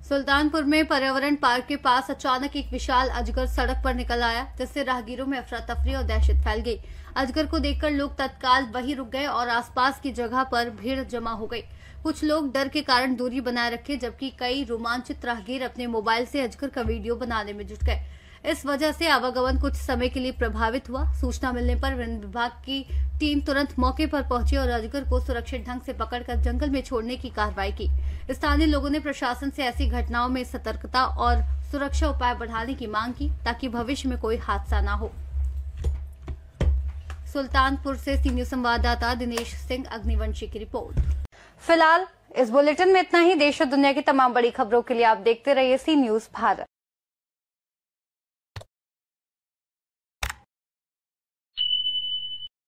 सुल्तानपुर में पर्यावरण पार्क के पास अचानक एक विशाल अजगर सड़क पर निकल आया, जिससे राहगीरों में अफरा तफरी और दहशत फैल गई। अजगर को देखकर लोग तत्काल वहीं रुक गए और आसपास की जगह पर भीड़ जमा हो गई। कुछ लोग डर के कारण दूरी बनाए रखे, जबकि कई रोमांचित राहगीर अपने मोबाइल से अजगर का वीडियो बनाने में जुट गए। इस वजह से आवागमन कुछ समय के लिए प्रभावित हुआ। सूचना मिलने पर वन विभाग की टीम तुरंत मौके पर पहुंची और अजगर को सुरक्षित ढंग से पकड़कर जंगल में छोड़ने की कार्रवाई की। स्थानीय लोगों ने प्रशासन से ऐसी घटनाओं में सतर्कता और सुरक्षा उपाय बढ़ाने की मांग की, ताकि भविष्य में कोई हादसा न हो। सुल्तानपुर से सी न्यूज संवाददाता दिनेश सिंह अग्निवंशी की रिपोर्ट। फिलहाल इस बुलेटिन में इतना ही। देश और दुनिया की तमाम बड़ी खबरों के लिए आप देखते रहिए सी न्यूज भारत।